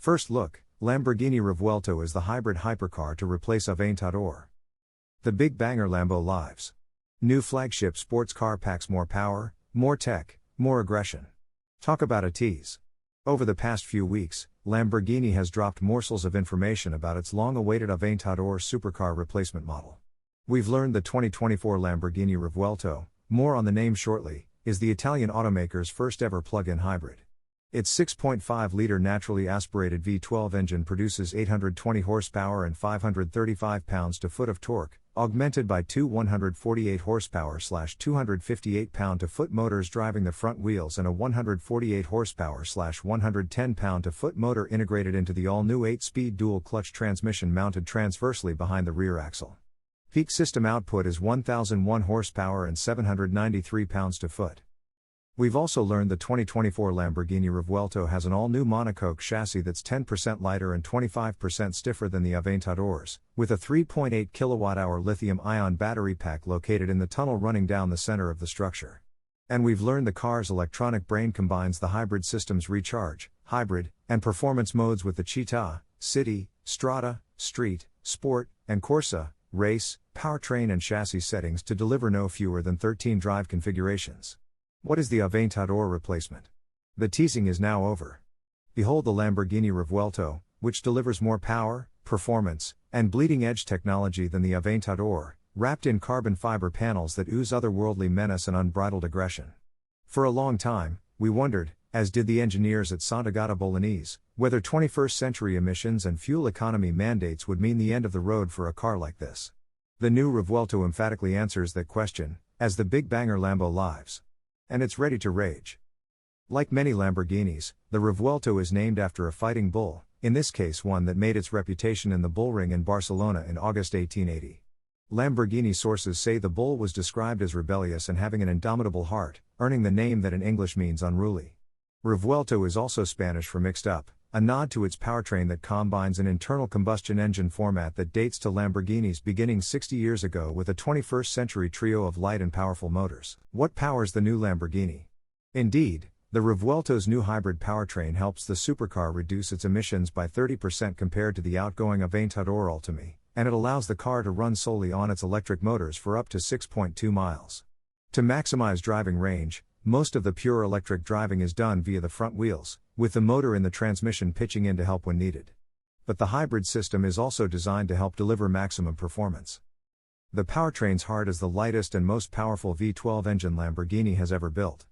First look, Lamborghini Revuelto is the hybrid hypercar to replace Aventador. The big banger Lambo lives. New flagship sports car packs more power, more tech, more aggression. Talk about a tease. Over the past few weeks, Lamborghini has dropped morsels of information about its long-awaited Aventador supercar replacement model. We've learned the 2024 Lamborghini Revuelto, more on the name shortly, is the Italian automaker's first ever plug-in hybrid. Its 6.5-liter naturally aspirated V12 engine produces 820 horsepower and 535 pounds-to-foot of torque, augmented by two 148 horsepower/258 pound-to-foot motors driving the front wheels and a 148 horsepower/110 pound-to-foot motor integrated into the all-new 8-speed dual-clutch transmission mounted transversely behind the rear axle. Peak system output is 1,001 horsepower and 793 pounds-to-foot. We've also learned the 2024 Lamborghini Revuelto has an all-new monocoque chassis that's 10% lighter and 25% stiffer than the Aventador's, with a 3.8 kWh lithium-ion battery pack located in the tunnel running down the center of the structure. And we've learned the car's electronic brain combines the hybrid system's recharge, hybrid, and performance modes with the Città, City, Strada, Street, Sport, and Corsa, Race, powertrain and chassis settings to deliver no fewer than 13 drive configurations. What is the Aventador replacement? The teasing is now over. Behold the Lamborghini Revuelto, which delivers more power, performance, and bleeding-edge technology than the Aventador, wrapped in carbon fiber panels that ooze otherworldly menace and unbridled aggression. For a long time, we wondered, as did the engineers at Sant'Agata Bolognese, whether 21st-century emissions and fuel economy mandates would mean the end of the road for a car like this. The new Revuelto emphatically answers that question, as the big banger Lambo lives. And it's ready to rage. Like many Lamborghinis, the Revuelto is named after a fighting bull, in this case one that made its reputation in the bullring in Barcelona in August 1880. Lamborghini sources say the bull was described as rebellious and having an indomitable heart, earning the name that in English means unruly. Revuelto is also Spanish for mixed up, a nod to its powertrain that combines an internal combustion engine format that dates to Lamborghini's beginning 60 years ago with a 21st-century trio of light and powerful motors. What powers the new Lamborghini? Indeed, the Revuelto's new hybrid powertrain helps the supercar reduce its emissions by 30% compared to the outgoing Aventador Ultimi, and it allows the car to run solely on its electric motors for up to 6.2 miles. To maximize driving range, most of the pure electric driving is done via the front wheels, with the motor in the transmission pitching in to help when needed. But the hybrid system is also designed to help deliver maximum performance. The powertrain's heart is the lightest and most powerful V12 engine Lamborghini has ever built.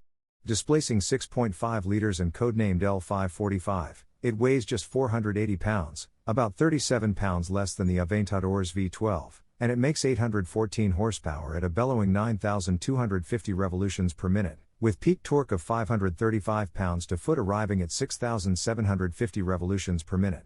Displacing 6.5 liters and codenamed L545, it weighs just 480 pounds, about 37 pounds less than the Aventador's V12, and it makes 814 horsepower at a bellowing 9,250 revolutions per minute, with peak torque of 535 pounds-to-foot arriving at 6,750 revolutions per minute.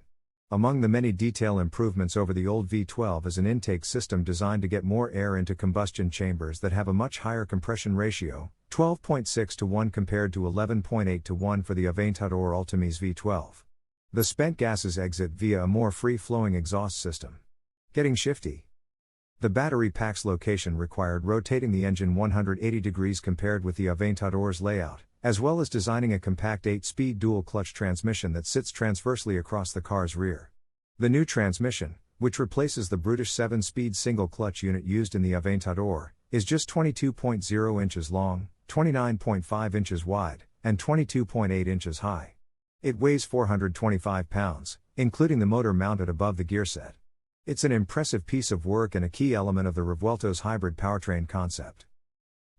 Among the many detail improvements over the old V12 is an intake system designed to get more air into combustion chambers that have a much higher compression ratio, 12.6 to 1 compared to 11.8 to 1 for the Aventador Ultimi's V12. The spent gases exit via a more free-flowing exhaust system. Getting shifty. The battery pack's location required rotating the engine 180 degrees compared with the Aventador's layout, as well as designing a compact 8-speed dual-clutch transmission that sits transversely across the car's rear. The new transmission, which replaces the brutish 7-speed single-clutch unit used in the Aventador, is just 22.0 inches long, 29.5 inches wide, and 22.8 inches high. It weighs 425 pounds, including the motor mounted above the gear set. It's an impressive piece of work and a key element of the Revuelto's hybrid powertrain concept.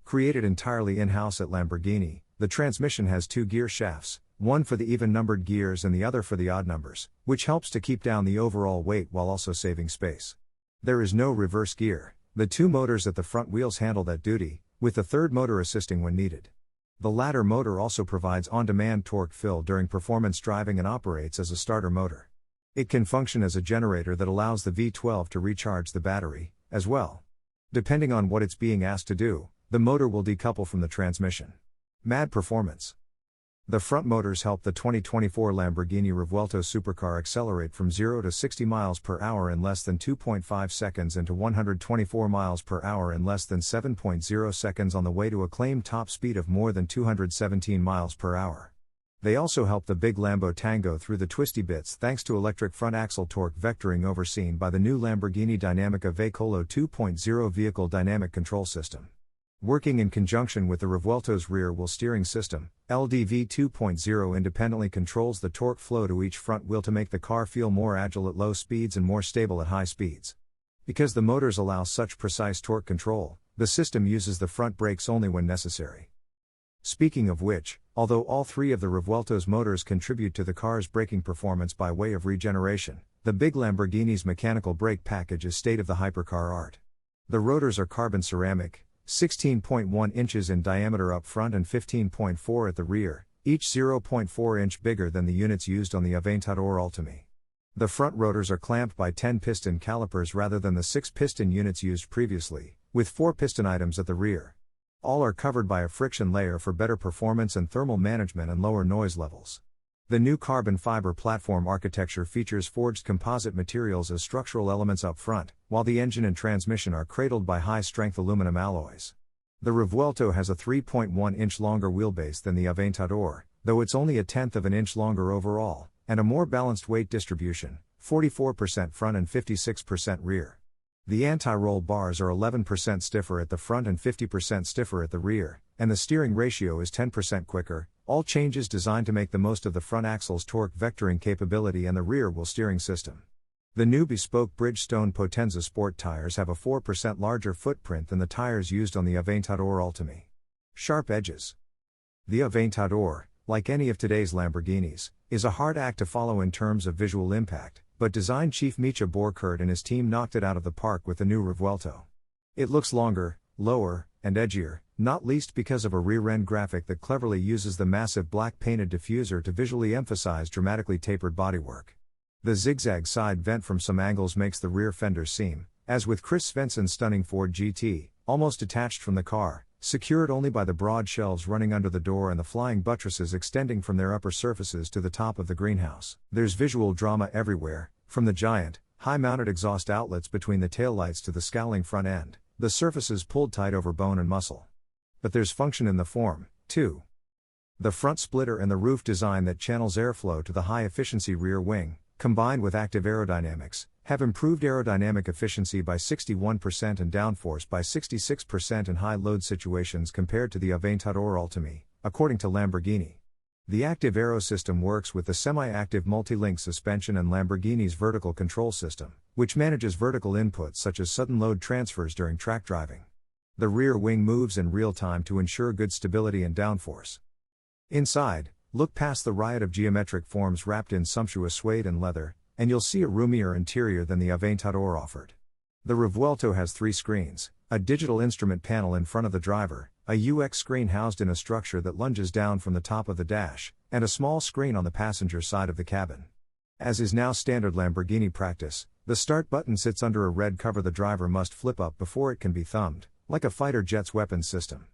Created entirely in-house at Lamborghini, the transmission has two gear shafts, one for the even-numbered gears and the other for the odd numbers, which helps to keep down the overall weight while also saving space. There is no reverse gear. The two motors at the front wheels handle that duty, with the third motor assisting when needed. The latter motor also provides on-demand torque fill during performance driving and operates as a starter motor. It can function as a generator that allows the V12 to recharge the battery, as well. Depending on what it's being asked to do, the motor will decouple from the transmission. Mad performance. The front motors help the 2024 Lamborghini Revuelto supercar accelerate from 0 to 60 miles per hour in less than 2.5 seconds and to 124 miles per hour in less than 7.0 seconds on the way to a claimed top speed of more than 217 miles per hour. They also help the big Lambo tango through the twisty bits thanks to electric front axle torque vectoring overseen by the new Lamborghini Dinamica Veicolo 2.0 vehicle dynamic control system. Working in conjunction with the Revuelto's rear wheel steering system, LDV 2.0 independently controls the torque flow to each front wheel to make the car feel more agile at low speeds and more stable at high speeds. Because the motors allow such precise torque control, the system uses the front brakes only when necessary. Speaking of which, although all three of the Revuelto's motors contribute to the car's braking performance by way of regeneration, the big Lamborghini's mechanical brake package is state of the hypercar art. The rotors are carbon ceramic, 16.1 inches in diameter up front and 15.4 at the rear, each 0.4 inch bigger than the units used on the Aventador Ultime. The front rotors are clamped by 10-piston calipers rather than the 6-piston units used previously, with 4 piston items at the rear. All are covered by a friction layer for better performance and thermal management and lower noise levels. The new carbon fiber platform architecture features forged composite materials as structural elements up front, while the engine and transmission are cradled by high-strength aluminum alloys. The Revuelto has a 3.1-inch longer wheelbase than the Aventador, though it's only a tenth of an inch longer overall, and a more balanced weight distribution, 44% front and 56% rear. The anti-roll bars are 11% stiffer at the front and 50% stiffer at the rear, and the steering ratio is 10% quicker, all changes designed to make the most of the front axle's torque vectoring capability and the rear wheel steering system. The new bespoke Bridgestone Potenza Sport tires have a 4% larger footprint than the tires used on the Aventador Ultime. Sharp edges. The Aventador, like any of today's Lamborghinis, is a hard act to follow in terms of visual impact, but design chief Micha Borkert and his team knocked it out of the park with the new Revuelto. It looks longer, lower, and edgier, not least because of a rear-end graphic that cleverly uses the massive black painted diffuser to visually emphasize dramatically tapered bodywork. The zigzag side vent from some angles makes the rear fenders seem, as with Chris Svensson's stunning Ford GT, almost detached from the car, secured only by the broad shelves running under the door and the flying buttresses extending from their upper surfaces to the top of the greenhouse. There's visual drama everywhere, from the giant, high-mounted exhaust outlets between the taillights to the scowling front end, the surfaces pulled tight over bone and muscle. But there's function in the form, too. The front splitter and the roof design that channels airflow to the high-efficiency rear wing, combined with active aerodynamics, have improved aerodynamic efficiency by 61% and downforce by 66% in high-load situations compared to the Aventador Ultime, according to Lamborghini. The active aero system works with the semi-active multi-link suspension and Lamborghini's vertical control system, which manages vertical inputs such as sudden load transfers during track driving. The rear wing moves in real time to ensure good stability and downforce. Inside, look past the riot of geometric forms wrapped in sumptuous suede and leather, and you'll see a roomier interior than the Aventador offered. The Revuelto has 3 screens, a digital instrument panel in front of the driver, a UX screen housed in a structure that lunges down from the top of the dash, and a small screen on the passenger side of the cabin. As is now standard Lamborghini practice, the start button sits under a red cover the driver must flip up before it can be thumbed, like a fighter jet's weapons system.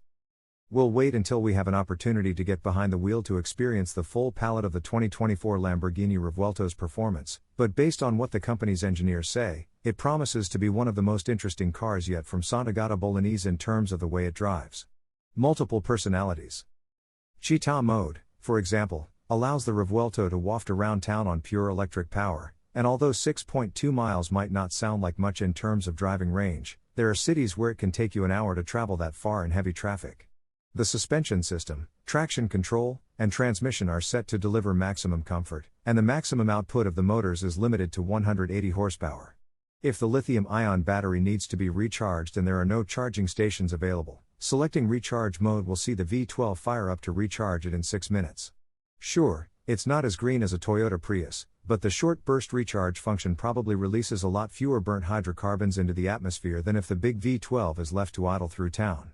We'll wait until we have an opportunity to get behind the wheel to experience the full palette of the 2024 Lamborghini Revuelto's performance, but based on what the company's engineers say, it promises to be one of the most interesting cars yet from Sant'Agata Bolognese in terms of the way it drives. Multiple personalities. Città mode, for example, allows the Revuelto to waft around town on pure electric power, and although 6.2 miles might not sound like much in terms of driving range, there are cities where it can take you an hour to travel that far in heavy traffic. The suspension system, traction control, and transmission are set to deliver maximum comfort, and the maximum output of the motors is limited to 180 horsepower. If the lithium-ion battery needs to be recharged and there are no charging stations available, selecting recharge mode will see the V12 fire up to recharge it in 6 minutes. Sure, it's not as green as a Toyota Prius, but the short burst recharge function probably releases a lot fewer burnt hydrocarbons into the atmosphere than if the big V12 is left to idle through town.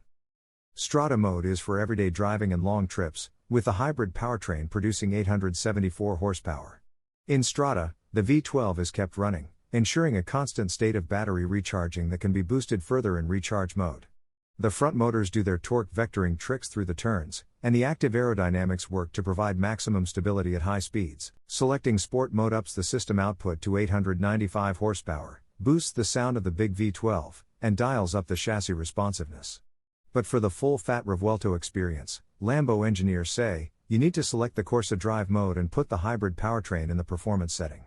Strada mode is for everyday driving and long trips, with the hybrid powertrain producing 874 horsepower. In Strada, the V12 is kept running, ensuring a constant state of battery recharging that can be boosted further in recharge mode. The front motors do their torque vectoring tricks through the turns, and the active aerodynamics work to provide maximum stability at high speeds. Selecting Sport mode ups the system output to 895 horsepower, boosts the sound of the big V12, and dials up the chassis responsiveness. But for the full-fat Revuelto experience, Lambo engineers say, you need to select the Corsa Drive mode and put the hybrid powertrain in the performance setting.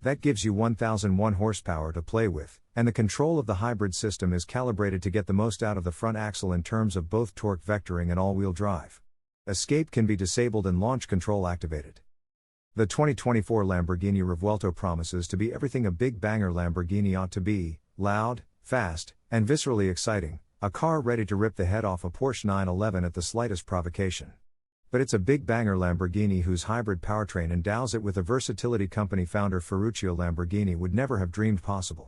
That gives you 1001 horsepower to play with, and the control of the hybrid system is calibrated to get the most out of the front axle in terms of both torque vectoring and all-wheel drive. Escape can be disabled and launch control activated. The 2024 Lamborghini Revuelto promises to be everything a big banger Lamborghini ought to be: loud, fast, and viscerally exciting, a car ready to rip the head off a Porsche 911 at the slightest provocation. But it's a big banger Lamborghini whose hybrid powertrain endows it with a versatility company founder Ferruccio Lamborghini would never have dreamed possible.